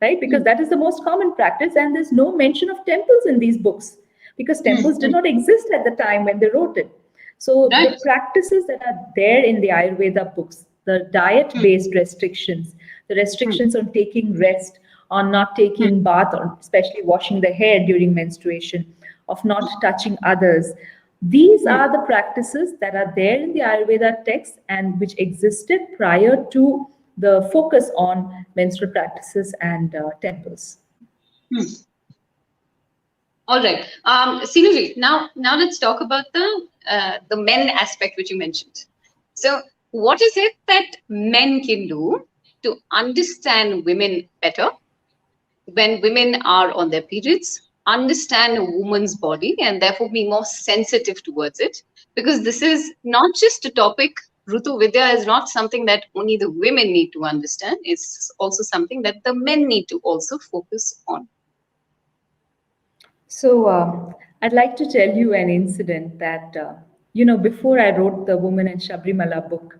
Right? Because Hmm. that is the most common practice, and there's no mention of temples in these books because Hmm. temples did Hmm. not exist at the time when they wrote it. So the Right. practices that are there in the Ayurveda books, the Hmm. diet-based restrictions, the Hmm. restrictions on taking rest, on not Hmm. taking bath, or especially washing the hair during menstruation, of not touching others. These Hmm. are the practices that are there in the Ayurveda text and which existed prior to the focus on menstrual practices and temples. Hmm. All right. Sinuji, now let's talk about the men aspect which you mentioned. So, what is it that men can do to understand women better when women are on their periods, understand a woman's body, and therefore be more sensitive towards it? Because this is not just a topic. Ṛtu Vidyā is not something that only the women need to understand. It's also something that the men need to also focus on. So, I'd like to tell you an incident that, before I wrote the Woman in Shabrimala book,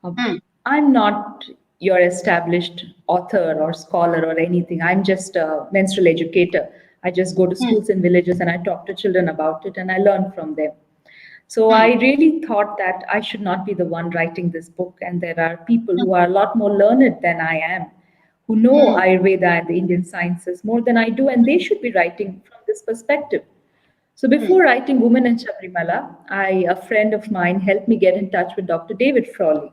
um, Hmm. I'm not your established author or scholar or anything. I'm just a menstrual educator. I just go to Hmm. schools and villages and I talk to children about it and I learn from them. So Hmm. I really thought that I should not be the one writing this book, and there are people Hmm. who are a lot more learned than I am, who know Ayurveda and the Indian sciences more than I do, and they should be writing from this perspective. So before writing Woman in Sabrimala, a friend of mine helped me get in touch with Dr. David Frawley.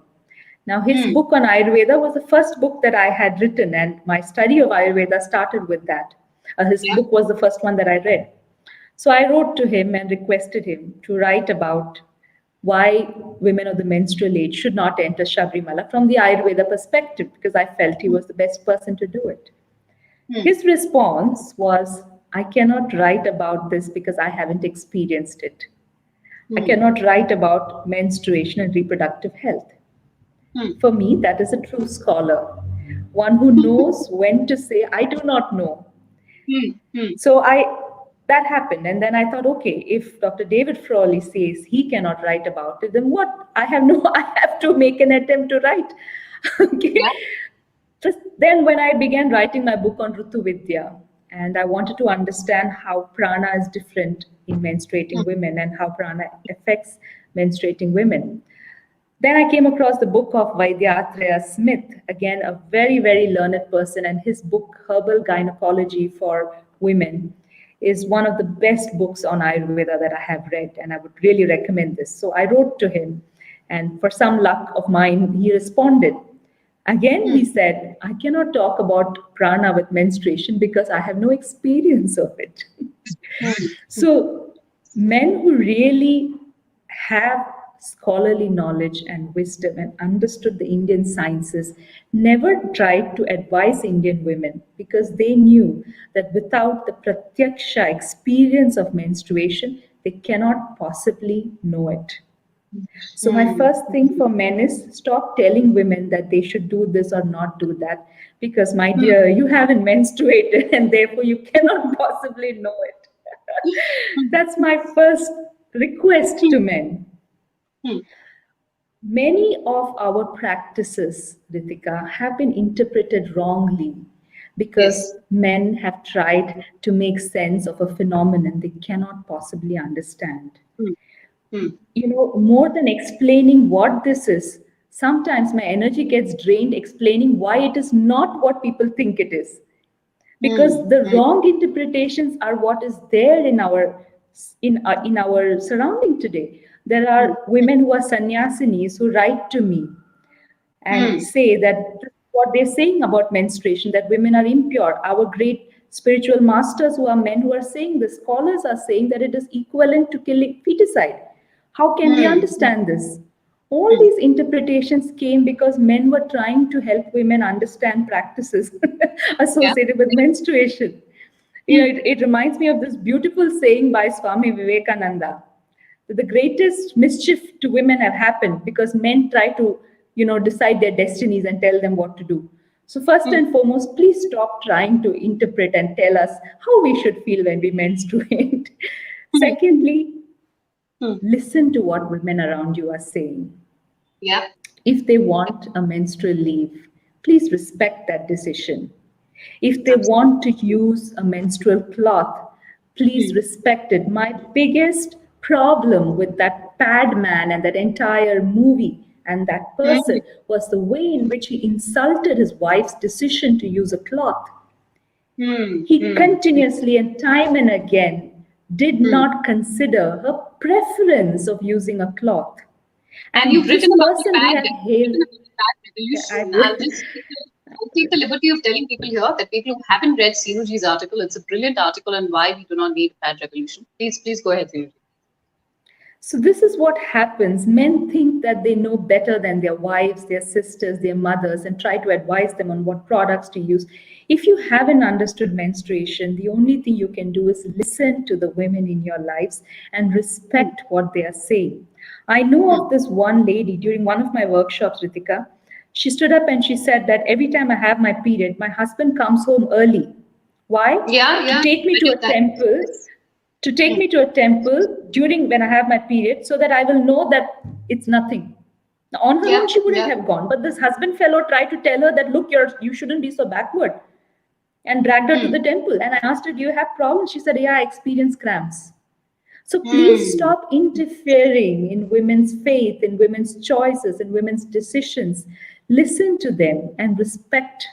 Now, his book on Ayurveda was the first book that I had written, and my study of Ayurveda started with that. His book was the first one that I read. So I wrote to him and requested him to write about why women of the menstrual age should not enter Sabrimala from the Ayurveda perspective, because I felt he was the best person to do it. His response was, I cannot write about this because I haven't experienced it. I cannot write about menstruation and reproductive health. For me, that is a true scholar, one who knows when to say, I do not know. So that happened. And then I thought, okay, if Dr. David Frawley says he cannot write about it, then what? I have to make an attempt to write. Okay. Yeah. Just then when I began writing my book on Ṛtu Vidyā, and I wanted to understand how prana is different in menstruating women and how prana affects menstruating women. Then I came across the book of Vaidya Smith, again, a very, very learned person, and his book, Herbal Gynecology for Women, is one of the best books on Ayurveda that I have read, and I would really recommend this. So I wrote to him, and for some luck of mine, he responded. Again, he said, I cannot talk about prana with menstruation because I have no experience of it. So men who really have scholarly knowledge and wisdom and understood the Indian sciences never tried to advise Indian women because they knew that without the pratyaksha experience of menstruation, they cannot possibly know it. So my first thing for men is stop telling women that they should do this or not do that, because my dear, you haven't menstruated and therefore you cannot possibly know it. That's my first request to men. Many of our practices, Ritika, have been interpreted wrongly because men have tried to make sense of a phenomenon they cannot possibly understand. You know, more than explaining what this is, sometimes my energy gets drained explaining why it is not what people think it is. Because the wrong interpretations are what is there in our surrounding today. There are women who are sannyasinis who write to me and say that what they're saying about menstruation, that women are impure. Our great spiritual masters who are men who are saying this, scholars are saying that it is equivalent to killing feticide. How can we understand this? All these interpretations came because men were trying to help women understand practices associated with menstruation. You know, it reminds me of this beautiful saying by Swami Vivekananda, that the greatest mischief to women have happened because men try to, decide their destinies and tell them what to do. So first and foremost, please stop trying to interpret and tell us how we should feel when we menstruate. Secondly, listen to what women around you are saying. Yeah. If they want a menstrual leave, please respect that decision. If they want to use a menstrual cloth, please respect it. My biggest problem with that pad man and that entire movie and that person was the way in which he insulted his wife's decision to use a cloth. He continuously and time and again did not consider her preference of using a cloth. And you've this written about the person we have hailed. revolution. Yeah, I'll take the liberty of telling people here that people who haven't read Sinuji's article, it's a brilliant article on why we do not need a pad revolution. Please go ahead, Sinuji. So this is what happens. Men think that they know better than their wives, their sisters, their mothers, and try to advise them on what products to use. If you haven't understood menstruation, the only thing you can do is listen to the women in your lives and respect what they are saying. I know of this one lady during one of my workshops, Ritika. She stood up and she said that every time I have my period, my husband comes home early. Why? To take me to a temple. To take me to a temple during when I have my period, so that I will know that it's nothing. Now, on her own, she wouldn't have gone. But this husband fellow tried to tell her that, look, you shouldn't be so backward, and dragged her to the temple. And I asked her, do you have problems? She said, yeah, I experience cramps. So please stop interfering in women's faith, in women's choices, in women's decisions. Listen to them and respect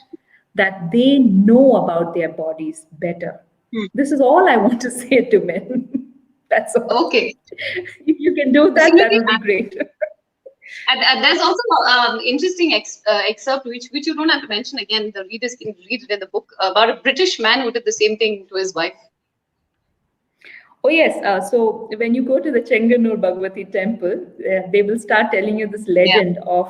that they know about their bodies better. This is all I want to say to men. That's all. Okay. If you can do that, that Sinuji, would be great. and there's also interesting excerpt which you don't have to mention again. The readers can read it in the book about a British man who did the same thing to his wife. Oh, yes. So when you go to the Chenganur Bhagavati temple, they will start telling you this legend of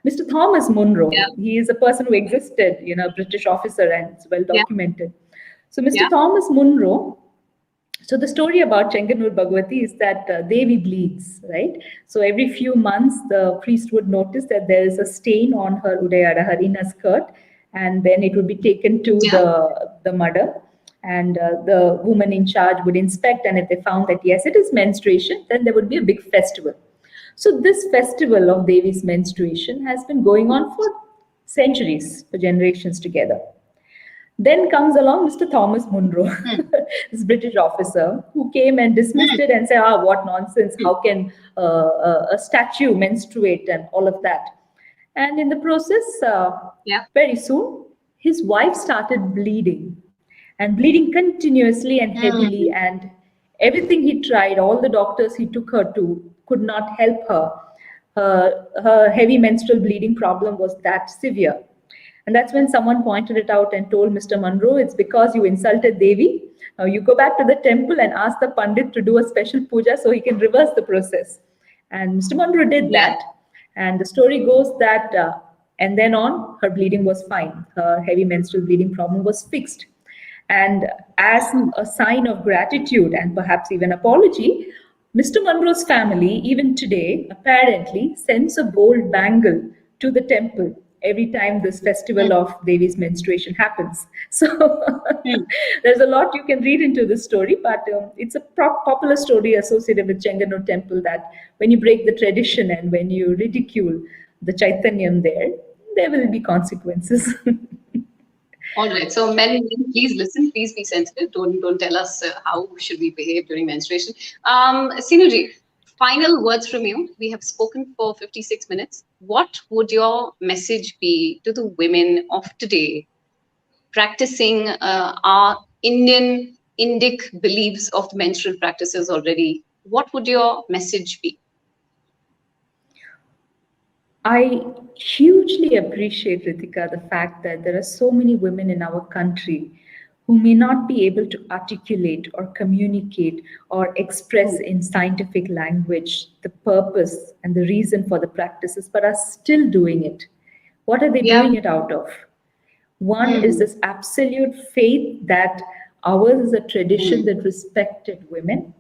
Mr. Thomas Yeah. Munro. He is a person who existed, a British officer, and it's well Yeah. documented. So Mr. Yeah. Thomas Munro, so the story about Chenganur Bhagavati is that Devi bleeds, right? So every few months, the priest would notice that there is a stain on her Udayada Harina skirt, and then it would be taken to Yeah. the mother, and the woman in charge would inspect, and if they found that yes, it is menstruation, then there would be a big festival. So this festival of Devi's menstruation has been going on for centuries, for generations together. Then comes along Mr. Thomas Munro, this British officer, who came and dismissed it and said, what nonsense, how can a statue menstruate and all of that. And in the process, very soon, his wife started bleeding, and bleeding continuously and heavily, and everything he tried, all the doctors he took her to, could not help her. Her heavy menstrual bleeding problem was that severe. And that's when someone pointed it out and told Mr. Munro, it's because you insulted Devi. Now you go back to the temple and ask the Pandit to do a special puja so he can reverse the process. And Mr. Munro did that. And the story goes that, and then on, her bleeding was fine. Her heavy menstrual bleeding problem was fixed. And as a sign of gratitude and perhaps even apology, Mr. Munro's family, even today, apparently sends a gold bangle to the temple every time this festival of Devi's menstruation happens. So there's a lot you can read into this story, but it's a popular story associated with Chenganur temple that when you break the tradition and when you ridicule the Chaitanyam there will be consequences. All right. So men, please listen. Please be sensitive. Don't tell us how should we behave during menstruation. Sinuji, final words from you. We have spoken for 56 minutes. What would your message be to the women of today practicing our Indic beliefs of menstrual practices already? What would your message be? I hugely appreciate, Ritika, the fact that there are so many women in our country who may not be able to articulate or communicate or express in scientific language the purpose and the reason for the practices, but are still doing it. What are they doing it out of? One is this absolute faith that ours is a tradition that respected women.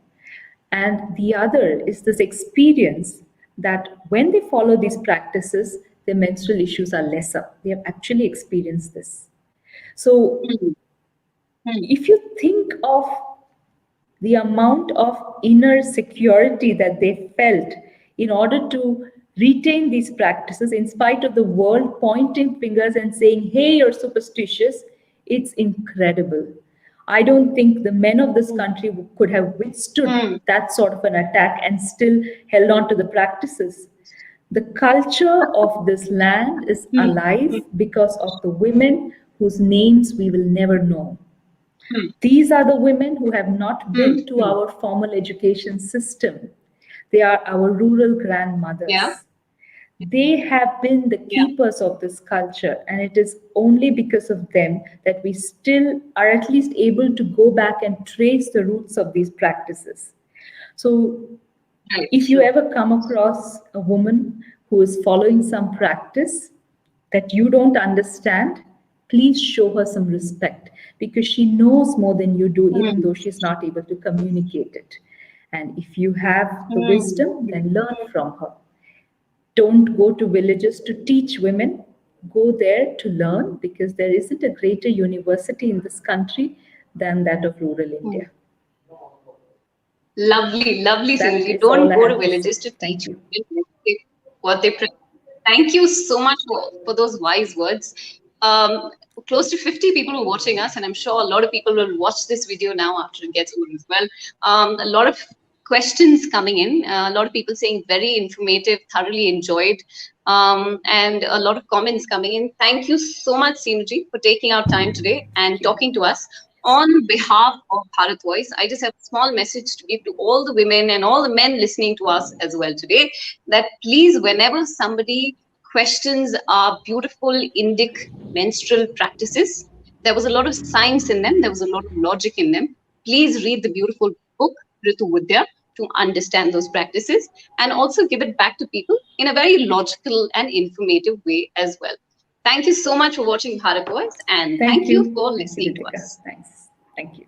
And the other is this experience that when they follow these practices, their menstrual issues are lesser. They have actually experienced this. So if you think of the amount of inner security that they felt in order to retain these practices in spite of the world pointing fingers and saying, hey, you're superstitious, it's incredible. I don't think the men of this country could have withstood that sort of an attack and still held on to the practices. The culture of this land is alive because of the women whose names we will never know. These are the women who have not been to our formal education system. They are our rural grandmothers. They have been the keepers of this culture, and it is only because of them that we still are at least able to go back and trace the roots of these practices. So if you ever come across a woman who is following some practice that you don't understand, please show her some respect, because she knows more than you do, even though she's not able to communicate it. And if you have the wisdom, then learn from her. Don't go to villages to teach women. Go there to learn, because there isn't a greater university in this country than that of rural India. Lovely, lovely, Sinuji. Don't go to villages to teach what they practice. Thank you so much for those wise words. Close to 50 people are watching us, and I'm sure a lot of people will watch this video now after it gets over as well. A lot of questions coming in. A lot of people saying very informative, thoroughly enjoyed, and a lot of comments coming in. Thank you so much, Sinuji, for taking our time today and Thank you. talking to us. On behalf of Bharat Voice, I just have a small message to give to all the women and all the men listening to us as well today, that please, whenever somebody questions our beautiful Indic menstrual practices, there was a lot of science in them, there was a lot of logic in them. Please read the beautiful book, Ṛtu Vidyā, to understand those practices and also give it back to people in a very logical and informative way as well. Thank you so much for watching Bharat Voice, and Thank thank you you. for Thank you, listening to Ritika. us. Thanks. Thank you.